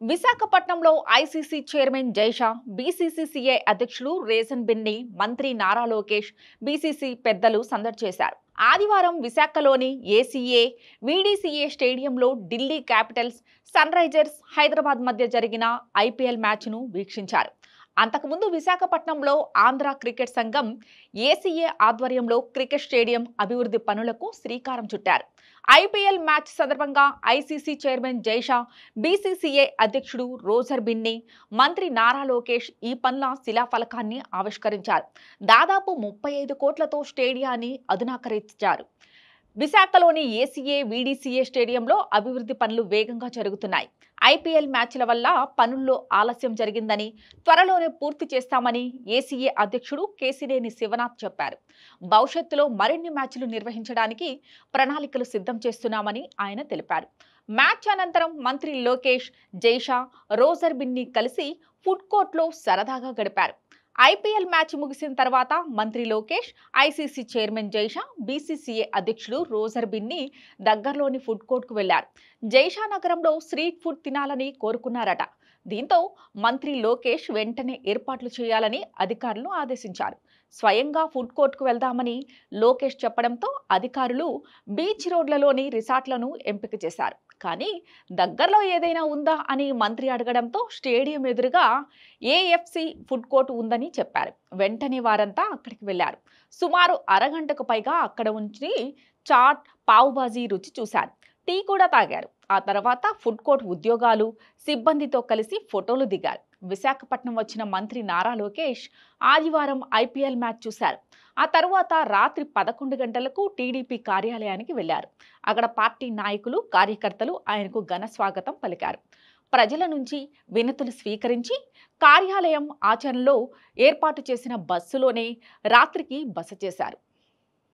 విశాఖపట్నంలో ICC chairman Jay Shah, బీసీసీసీఐ అధ్యక్షుడు region Binny, మంత్రి నారా లోకేష్, బీసీసీ పెద్దలు సందడి చేశారు. ఆదివారం విశాఖలోని ఏసీఏ, వీడీసీఏ స్టేడియంలో Delhi Capitals, Sunrisers Hyderabad మధ్య జరిగిన ఐపీఎల్ మ్యాచ్ను వీక్షించారు. అంతకుముందు విశాఖపట్నంలో ఆంధ్ర క్రికెట్ సంఘం ఏసీఏ ఆధ్వర్యంలో క్రికెట్ స్టేడియం అభివృద్ధి పనులకు శ్రీకారం చుట్టారు. ఐపీఎల్ మ్యాచ్ సందర్భంగా ఐసీసీ చైర్మన్ జైషా, బీసీసీఐ అధ్యక్షుడు రోజర్ బిన్ని, మంత్రి నారా లోకేష్ ఈ పనుల శిలాఫలకాన్ని ఆవిష్కరించారు. దాదాపు 35 కోట్లతో స్టేడియాన్ని అధునాకరించారు. విశాఖలోని ఏసీఏ, వీడీసీఏ స్టేడియంలో అభివృద్ధి పనులు వేగంగా జరుగుతున్నాయి. ఐపీఎల్ మ్యాచ్ల వల్ల పనుల్లో ఆలస్యం జరిగిందని, త్వరలోనే పూర్తి చేస్తామని ఏసీఏ అధ్యక్షుడు కేశినేని శివనాథ్ చెప్పారు. భవిష్యత్తులో మరిన్ని మ్యాచ్లు నిర్వహించడానికి ప్రణాళికలు సిద్ధం చేస్తున్నామని ఆయన తెలిపారు. మ్యాచ్ అనంతరం మంత్రి లోకేష్, జైషా, రోజర్ బిన్ని కలిసి ఫుడ్ కోర్ట్లో సరదాగా గడిపారు. ఐపీఎల్ మ్యాచ్ ముగిసిన తర్వాత మంత్రి Lokesh, ICC chairman Jay Shah, BCCI అధ్యక్షుడు రోజర్ బిన్ని దగ్గరలోని ఫుడ్ కోర్టుకు వెళ్లారు. జైషా నగరంలో స్ట్రీట్ ఫుడ్ తినాలని కోరుకున్నారట. దీంతో మంత్రి లోకేష్ వెంటనే ఏర్పాట్లు చేయాలని అధికారులను ఆదేశించారు. స్వయంగా ఫుడ్ కోర్టుకు వెళ్దామని లోకేష్ చెప్పడంతో అధికారులు బీచ్ రోడ్లలోని రిసార్ట్లను ఎంపిక చేశారు. కానీ దగ్గరలో ఏదైనా ఉందా అని మంత్రి అడగడంతో స్టేడియం ఎదురుగా ఏఎఫ్సి ఫుడ్ కోర్టు ఉందని చెప్పారు. వెంటనే వారంతా అక్కడికి వెళ్లారు. సుమారు అరగంటకు పైగా అక్కడ ఉంచి చాట్, పావుబాజీ రుచి చూశారు. టీ కూడా తాగారు. ఆ తర్వాత ఫుడ్ కోర్ట్ ఉద్యోగాలు, సిబ్బందితో కలిసి ఫోటోలు దిగారు. విశాఖపట్నం వచ్చిన మంత్రి నారా లోకేష్ ఆదివారం ఐపీఎల్ మ్యాచ్ చూశారు. ఆ తర్వాత రాత్రి 11 గంటలకు టీడీపీ కార్యాలయానికి వెళ్లారు. అక్కడ పార్టీ నాయకులు, కార్యకర్తలు ఆయనకు ఘన స్వాగతం పలికారు. ప్రజల నుంచి వినతులు స్వీకరించి కార్యాలయం ఆచరణలో ఏర్పాటు చేసిన బస్సులోనే రాత్రికి బస చేశారు.